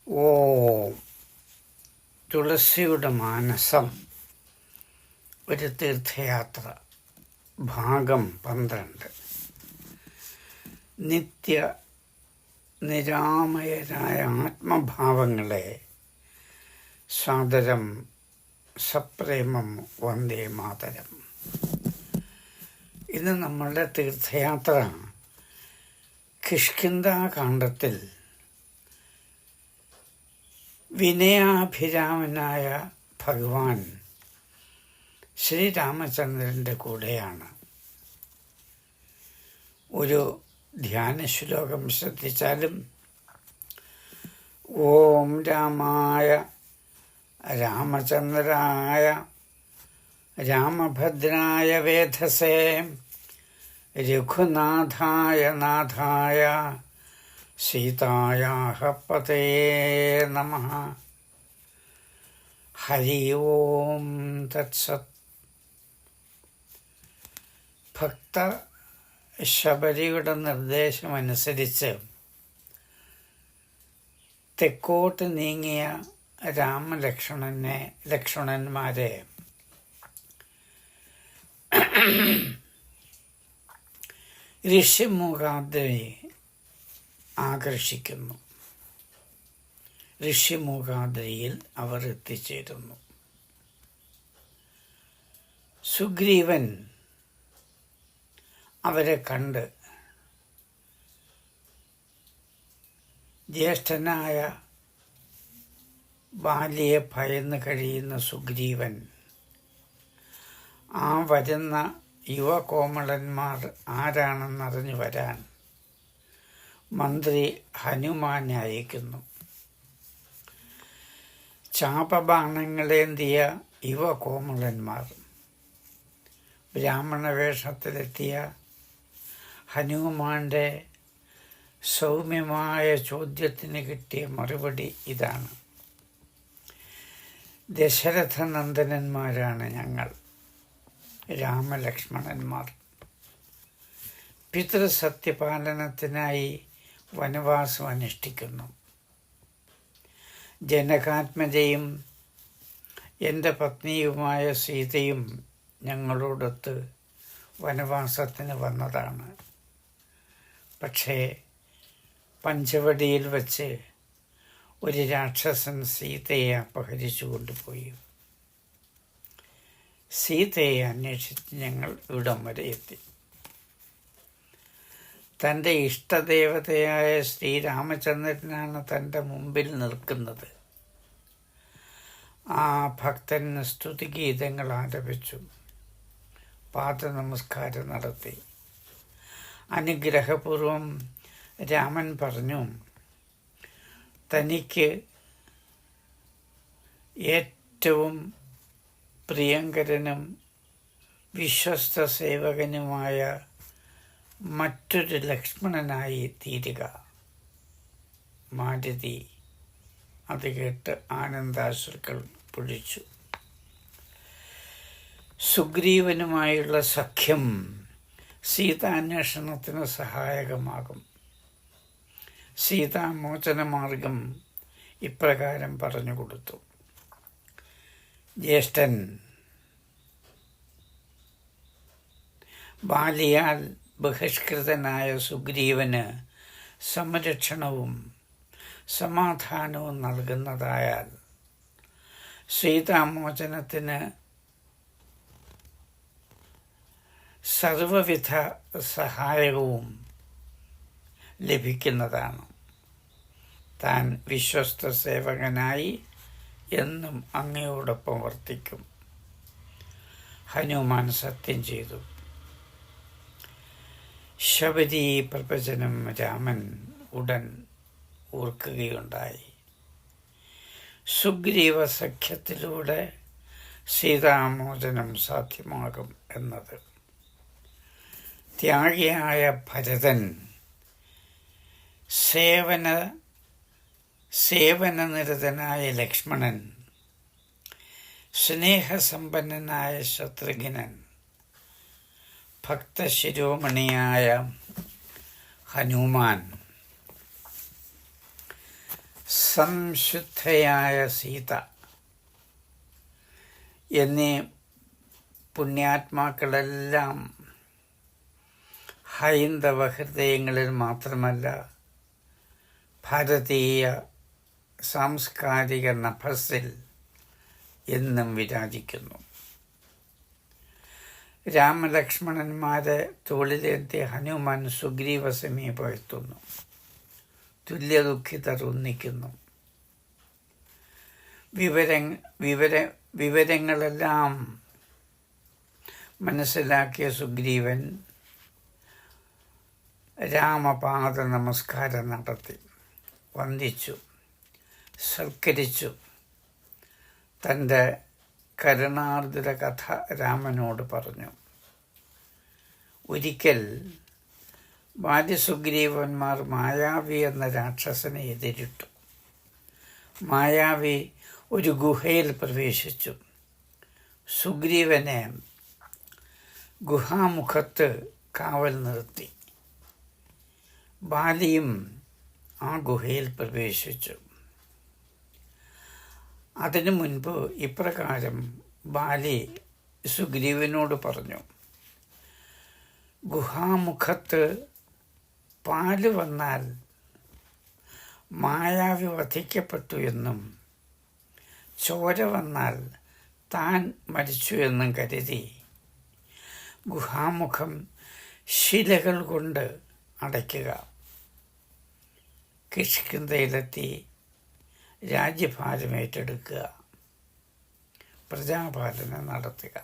ഓം തുളസിയുടെ മാനസം ഒരു തീർത്ഥയാത്ര ഭാഗം 12. നിത്യ നിരാമയരായ ആത്മഭാവങ്ങളെ സാദരം സപ്രേമം വന്ദേ മാതരം. ഇന്ന് നമ്മളുടെ തീർത്ഥയാത്ര കിഷ്കിന്ധാകാണ്ഡത്തിൽ വിനയാഭിരാമനായ ഭഗവാൻ ശ്രീരാമചന്ദ്രൻ്റെ കൂടെയാണ്. ഒരു ധ്യാന ശ്ലോകം ശ്രദ്ധിച്ചാലും ഓം രാമായ രാമചന്ദ്രായ രാമഭദ്രായ വേധസേ രഘുനാഥായ നാഥായ സീതായാഹ പതയേ നമഃ. ഹരി ഓം തത്സത്. ഭക്ത ശബരിയുടെ നിർദ്ദേശമനുസരിച്ച് തെക്കോട്ട് നീങ്ങിയ ലക്ഷ്മണന്മാരെ ഋഷിമുഖാദ്രി ആകർഷിക്കുന്നു. ഋഷിമുഖാദ്രിയിൽ അവർ എത്തിച്ചേരുന്നു. സുഗ്രീവൻ അവരെ കണ്ട് ജ്യേഷ്ഠനായ ബാലിയെ ഭയന്ന് കഴിയുന്ന സുഗ്രീവൻ ആ വരുന്ന യുവകോമളന്മാർ ആരാണെന്നറിഞ്ഞു വരാൻ മന്ത്രി ഹനുമാനെ അയക്കുന്നു. ചാപബാണങ്ങളേന്തിയ യുവകോമളന്മാർ ബ്രാഹ്മണ വേഷത്തിലെത്തിയ ഹനുമാന്റെ സൗമ്യമായ ചോദ്യത്തിന് കിട്ടിയ മറുപടി ഇതാണ്: ദശരഥനന്ദനന്മാരാണ് ഞങ്ങൾ, രാമലക്ഷ്മണന്മാർ. പിതൃസത്യപാലനത്തിനായി വനവാസം അനുഷ്ഠിക്കുന്നു. ജനകാത്മജയും എൻ്റെ പത്നിയുമായ സീതയും ഞങ്ങളോടൊത്ത് വനവാസത്തിന് വന്നതാണ്. പക്ഷേ പഞ്ചവടിയിൽ വച്ച് ഒരു രാക്ഷസൻ സീതയെ അപഹരിച്ചു കൊണ്ടുപോയി. സീതയെ അന്വേഷിച്ച് ഞങ്ങൾ ഇവിടം വരെ എത്തി. തൻ്റെ ഇഷ്ടദേവതയായ ശ്രീരാമചന്ദ്രനാണ് തൻ്റെ മുമ്പിൽ നിൽക്കുന്നത്. ആ ഭക്തൻ സ്തുതിഗീതങ്ങൾ ആലപിച്ചു, പാദനമസ്കാരം നടത്തി. അനുഗ്രഹപൂർവം രാമൻ പറഞ്ഞു, തനിക്ക് ഏറ്റവും പ്രിയങ്കരനും വിശ്വസ്ത സേവകനുമായ മറ്റൊരു ലക്ഷ്മണനായി തീരുക. മാരുതി അത് കേട്ട് ആനന്ദാശ്രുക്കൾ പൊഴിച്ചു. സുഗ്രീവനുമായുള്ള സഖ്യം സീതാന്വേഷണത്തിന് സഹായകമാകും. സീതാമോചനമാർഗം ഇപ്രകാരം പറഞ്ഞുകൊടുത്തു: ജ്യേഷ്ഠൻ ബാലിയാൽ ബഹിഷ്കൃതനായ സുഗ്രീവന് സംരക്ഷണവും സമാധാനവും നൽകുന്നതായാൽ സീതാമോചനത്തിന് സർവവിധ സഹായവും ലഭിക്കുന്നതാണ്. താൻ വിശ്വസ്ത സേവകനായി എന്നും അങ്ങയോടൊപ്പം വർത്തിക്കും. ഹനുമാൻ സത്യം ചെയ്തു. ശബരി പ്രവചനം രാമൻ ഉടൻ ഓർക്കുകയുണ്ടായി. സുഗ്രീവ സഖ്യത്തിലൂടെ സീതാമോചനം സാധ്യമാകും എന്നത്. ത്യാഗിയായ ഭരതൻ സേവനനിരതനായ ലക്ഷ്മണൻ, സ്നേഹസമ്പന്നനായ ശത്രുഘ്നൻ, ഭക്തശിരോമണിയായ ഹനുമാൻ, സംശുദ്ധയായ സീത എന്നീ പുണ്യാത്മാക്കളെല്ലാം ഹൈന്ദവ ഹൃദയങ്ങളിൽ മാത്രമല്ല ഭാരതീയ സാംസ്കാരിക നഭസിൽ എന്നും വിരാജിക്കുന്നു. രാമലക്ഷ്മണന്മാരെ തോളിലേന്തി ഹനുമാൻ സുഗ്രീവ സമീപം എത്തുന്നു. തുല്യദുഃഖിതർ ഒന്നിക്കുന്നു. വിവരങ്ങളെല്ലാം മനസ്സിലാക്കിയ സുഗ്രീവൻ രാമപാദ നമസ്കാരം നടത്തി, വന്ദിച്ചു, സൽക്കരിച്ചു. തൻ്റെ കരുണാർദ്ര കഥ രാമനോട് പറഞ്ഞു. ഒരിക്കൽ ബാല്യസുഗ്രീവന്മാർ മായാവി എന്ന രാക്ഷസനെ എതിരിട്ടു. മായാവി ഒരു ഗുഹയിൽ പ്രവേശിച്ചു. സുഗ്രീവനെ ഗുഹാമുഖത്ത് കാവൽ നിർത്തി. ബാലിയും ആ ഗുഹയിൽ പ്രവേശിച്ചു. അതിനു മുൻപ് ഇപ്രകാരം ബാലി സുഗ്രീവനോട് പറഞ്ഞു: ഗുഹാമുഖത്ത് പാല് വന്നാൽ മായാവി വധിക്കപ്പെട്ടു എന്നും ചോര വന്നാൽ താൻ മരിച്ചു എന്നും കരുതി ഗുഹാമുഖം ശിലകൾ കൊണ്ട് അടയ്ക്കുക. കിഷ്കിന്ധയിലെത്തി രാജ്യഭാരം ഏറ്റെടുക്കുക, പ്രജാപാലനം നടത്തുക.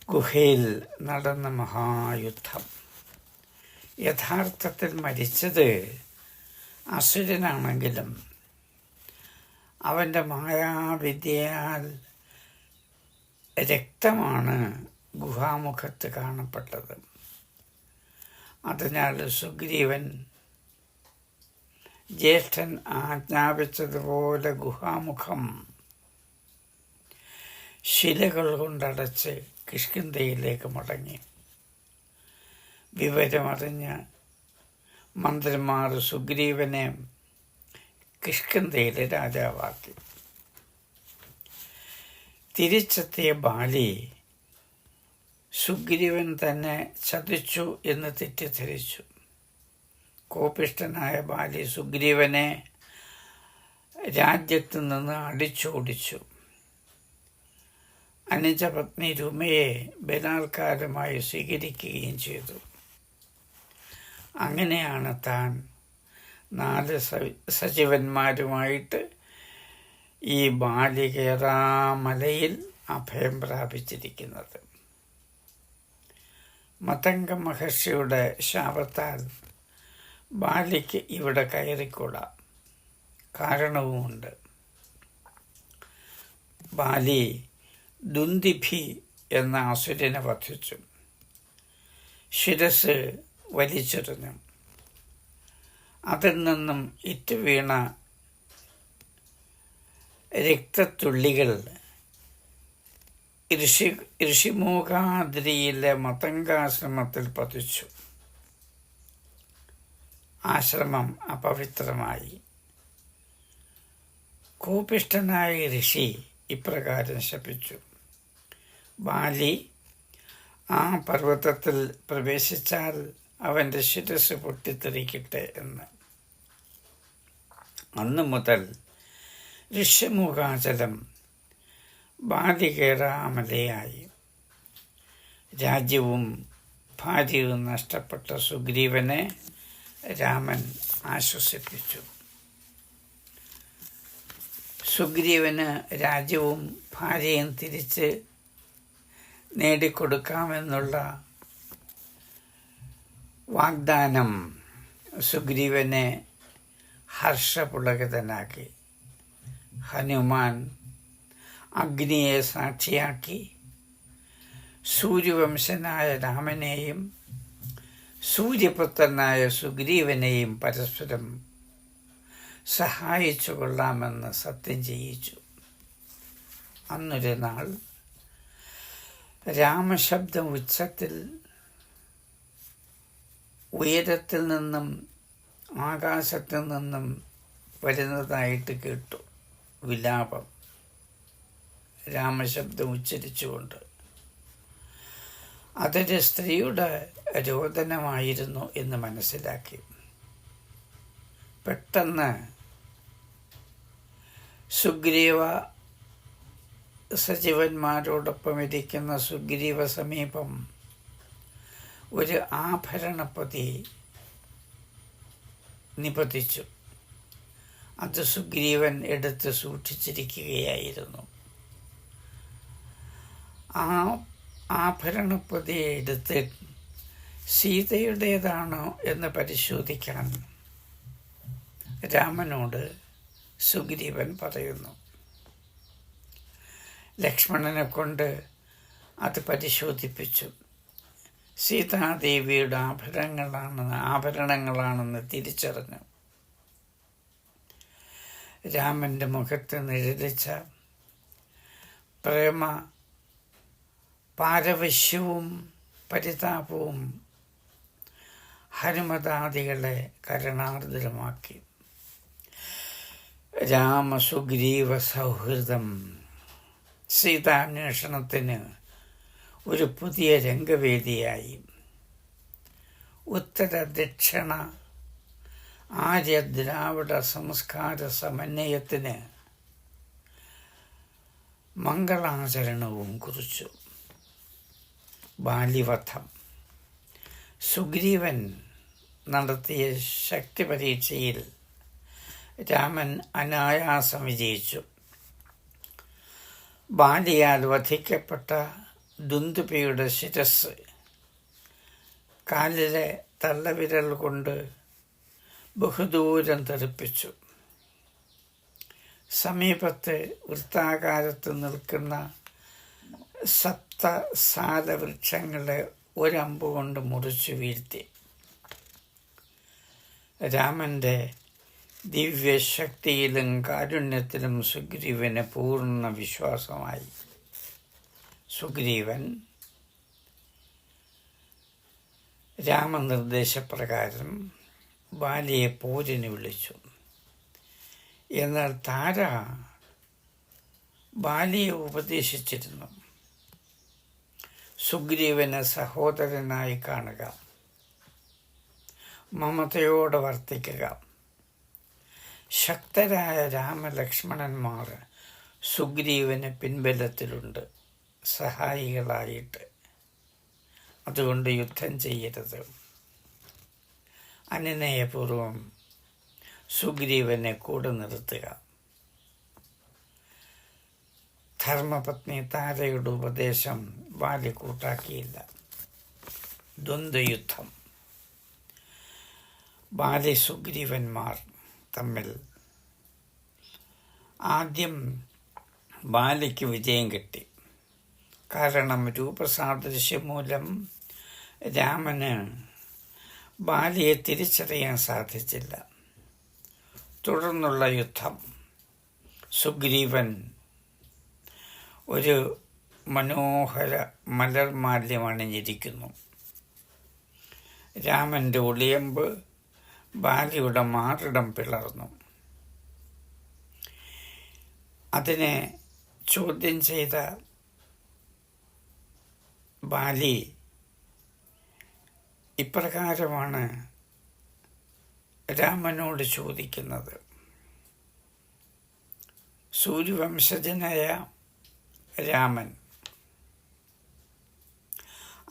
ഗുഹയിൽ നടന്ന മഹായുദ്ധം. യഥാർത്ഥത്തിൽ മരിച്ചത് അസുരനാണെങ്കിലും അവൻ്റെ മായാവിദ്യയാൽ രക്തമാണ് ഗുഹാമുഖത്ത് കാണപ്പെട്ടത്. അതിനാൽ സുഗ്രീവൻ ജ്യേഷ്ഠൻ ആജ്ഞാപിച്ചതുപോലെ ഗുഹാമുഖം ശിലകൾ കൊണ്ടടച്ച് കിഷ്കിന്ധയിലേക്ക് മടങ്ങി. വിവരമറിഞ്ഞ മന്ത്രിമാർ സുഗ്രീവനെ കിഷ്കിന്ധയിലെ രാജാവാക്കി. തിരിച്ചെത്തിയ ബാലി സുഗ്രീവൻ തന്നെ ചതിച്ചു എന്ന് തെറ്റിദ്ധരിച്ചു. കോപിഷ്ഠനായ ബാലി സുഗ്രീവനെ രാജ്യത്തു നിന്ന് അടിച്ചോടിച്ചു. അനുജപത്നി രുമയെ ബലാത്കാരമായി സ്വീകരിക്കുകയും ചെയ്തു. അങ്ങനെയാണ് താൻ 4 സജീവന്മാരുമായിട്ട് ഈ ബാലികേറാമലയിൽ അഭയം പ്രാപിച്ചിരിക്കുന്നത്. മതംഗ മഹർഷിയുടെ ശാപത്താൽ ബാലിക്ക് ഇവിടെ കയറിക്കൂടാം. കാരണവുമുണ്ട്. ബാലി ദുന്ദിഭി എന്ന അസുരനെ വധിച്ചു. ശിരസ് വലിച്ചെറിഞ്ഞു. അതിൽ നിന്നും ഇറ്റുവീണ രക്തത്തുള്ളികൾ ഋഷിമൂകാദ്രിയിലെ മതംഗാശ്രമത്തിൽ പതിച്ചു. ആശ്രമം അപവിത്രമായി. കോപിഷ്ഠനായ ഋഷി ഇപ്രകാരം ശപിച്ചു: ബാലി ആ പർവ്വതത്തിൽ പ്രവേശിച്ചാൽ അവൻ്റെ ശിരസ് പൊട്ടിത്തെറിക്കട്ടെ എന്ന്. അന്നു മുതൽ ഋഷ്യമുഖാചലം ബാലികേറാമലയായി. രാജ്യവും ഭാര്യയും നഷ്ടപ്പെട്ട സുഗ്രീവനെ രാമൻ ആശ്വസിപ്പിച്ചു. സുഗ്രീവന് രാജ്യവും ഭാര്യയും തിരിച്ച് നേടിക്കൊടുക്കാമെന്നുള്ള വാഗ്ദാനം സുഗ്രീവനെ ഹർഷപുളകിതനാക്കി. ഹനുമാൻ അഗ്നിയെ സാക്ഷിയാക്കി സൂര്യവംശനായ രാമനെയും സൂര്യപുത്രനായ സുഗ്രീവനെയും പരസ്പരം സഹായിച്ചു കൊള്ളാമെന്ന് സത്യം ചെയ്യിച്ചു. അന്നൊരു നാൾ രാമശബ്ദം ഉച്ചത്തിൽ ഉയരത്തിൽ നിന്നും ആകാശത്തു നിന്നും വരുന്നതായിട്ട് കേട്ടു വിലാപം, രാമശബ്ദം ഉച്ചരിച്ചുകൊണ്ട്. അതൊരു സ്ത്രീയുടെ രോദനമായിരുന്നു എന്ന് മനസ്സിലാക്കി. പെട്ടെന്ന് സുഗ്രീവ സജീവന്മാരോടൊപ്പം ഇരിക്കുന്ന സുഗ്രീവ സമീപം ഒരു ആഭരണപ്പതി നിപതിച്ചു. അത് സുഗ്രീവൻ എടുത്ത് സൂക്ഷിച്ചിരിക്കുകയായിരുന്നു. ആ ആഭരണപ്പതിയെ എടുത്ത് സീതയുടേതാണോ എന്ന് പരിശോധിക്കാൻ രാമനോട് സുഗ്രീവൻ പറയുന്നു. ലക്ഷ്മണനെ കൊണ്ട് അത് പരിശോധിപ്പിച്ചു. സീതാദേവിയുടെ ആഭരണങ്ങളാണെന്ന് തിരിച്ചറിഞ്ഞു. രാമൻ്റെ മുഖത്ത് നിഴലിച്ച പ്രേമ പാരവശ്യവും പരിതാപവും ഹനുമതാദികളെ കരുണാർദ്രമാക്കി. രാമസുഗ്രീവ സൗഹൃദം സീതാന്വേഷണത്തിന് ഒരു പുതിയ രംഗവേദിയായി. ഉത്തര ദക്ഷിണ ആര്യ ദ്രാവിഡ സംസ്കാര സമന്വയത്തിന് മംഗളാചരണവും കുറിച്ചു. ബാലിവധം. സുഗ്രീവൻ നടത്തിയ ശക്തി പരീക്ഷയിൽ രാമൻ അനായാസം വിജയിച്ചു. ബാലിയാൽ വധിക്കപ്പെട്ട ദുന്ദുഭിയുടെ ശിരസ് കാലിലെ തള്ളവിരൽ കൊണ്ട് ബഹുദൂരം തെറിപ്പിച്ചു. സമീപത്ത് വൃത്താകാരത്ത് നിൽക്കുന്ന സപ്തസാലവൃക്ഷങ്ങളെ ഒരമ്പ് കൊണ്ട് മുറിച്ചു വീഴ്ത്തി. രാമൻ്റെ ദിവ്യശക്തിയിലും കാരുണ്യത്തിലും സുഗ്രീവന് പൂർണ്ണ വിശ്വാസമായി. സുഗ്രീവൻ രാമനിർദ്ദേശപ്രകാരം ബാലിയെ പോരിന് വിളിച്ചു. എന്നാൽ താര ബാലിയെ ഉപദേശിച്ചിരുന്നു. സുഗ്രീവനെ സഹോദരനായി കാണുക, മമതയോടെ വർത്തിക്കുക. ശക്തരായ രാമലക്ഷ്മണന്മാർ സുഗ്രീവന് പിൻബലത്തിലുണ്ട്, സഹായികളായിട്ട്. അതുകൊണ്ട് യുദ്ധം ചെയ്യരുത്. അനുനയപൂർവം സുഗ്രീവനെ കൂടെ നിർത്തുക. ധർമ്മപത്നി താരയുടെ ഉപദേശം ബാലി കൂട്ടാക്കിയില്ല. ദ്വന്ദ്വയുദ്ധം. ബാലി സുഗ്രീവന്മാർ തമ്മിൽ ആദ്യം ബാലിക്ക് വിജയം കിട്ടി. കാരണം രൂപസാദൃശ്യം മൂലം രാമന് ബാലിയെ തിരിച്ചറിയാൻ സാധിച്ചില്ല. തുടർന്നുള്ള യുദ്ധം സുഗ്രീവൻ ഒരു മനോഹര മലർമാല്യം അണിഞ്ഞിരിക്കുന്നു. രാമൻ്റെ ഒളിയമ്പ് ബാലിയുടെ മാറിടം പിളർന്നു. അതിനെ ചോദ്യം ചെയ്ത ബാലി ഇപ്രകാരമാണ് രാമനോട് ചോദിക്കുന്നത്. സൂര്യവംശജനായ രാമൻ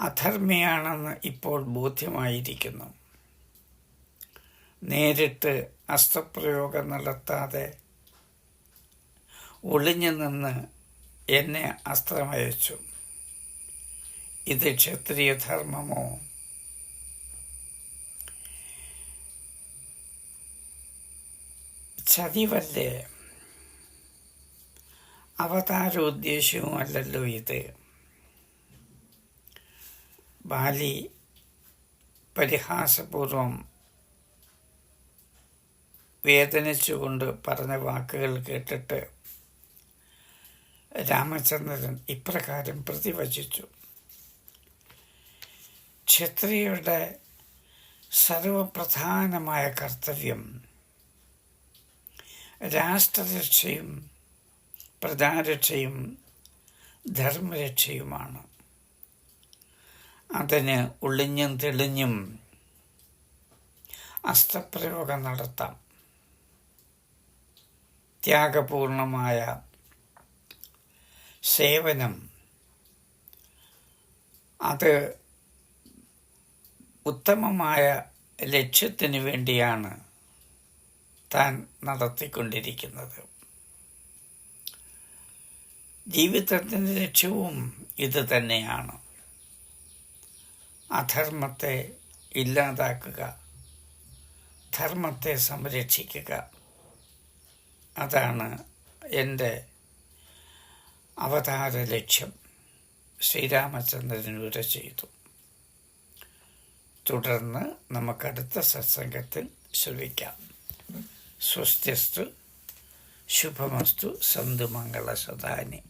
അധർമ്മിയാണെന്ന് ഇപ്പോൾ ബോധ്യമായിരിക്കുന്നു. നേരിട്ട് അസ്ത്രപ്രയോഗം നടത്താതെ ഒളിഞ്ഞു നിന്ന് എന്നെ അസ്ത്രമയച്ചു. ഇത് ക്ഷത്രിയ ധർമ്മമോ? ചതിവല്ലേ? അവതാരോദ്ദേശ്യവുമല്ലല്ലോ ഇത്. ബാലി പരിഹാസപൂർവം വേദനിച്ചുകൊണ്ട് പറഞ്ഞ വാക്കുകൾ കേട്ടിട്ട് രാമചന്ദ്രൻ ഇപ്രകാരം പ്രതിവചിച്ചു. ക്ഷത്രിയരുടെ സർവപ്രധാനമായ കർത്തവ്യം രാഷ്ട്രരക്ഷയും പ്രജാരക്ഷയും ധർമ്മരക്ഷയുമാണ്. അതിന് ഒളിഞ്ഞും തെളിഞ്ഞും അസ്ത്രപ്രയോഗം നടത്താം. ത്യാഗപൂർണമായ സേവനം അത് ഉത്തമമായ ലക്ഷ്യത്തിന് വേണ്ടിയാണ് താൻ നടത്തിക്കൊണ്ടിരിക്കുന്നത്. ജീവിതത്തിൻ്റെ ലക്ഷ്യവും ഇത് തന്നെയാണ്. അധർമ്മത്തെ ഇല്ലാതാക്കുക, ധർമ്മത്തെ സംരക്ഷിക്കുക. അതാണ് എൻ്റെ അവതാര ലക്ഷ്യം. ശ്രീരാമചന്ദ്രൻ ഉര ചെയ്തു. തുടർന്ന് നമുക്കടുത്ത സത്സംഗത്തിൽ ശ്രവിക്കാം. സ്വസ്ത്യസ്തു ശുഭമസ്തു സന്തു മംഗള സദാനി.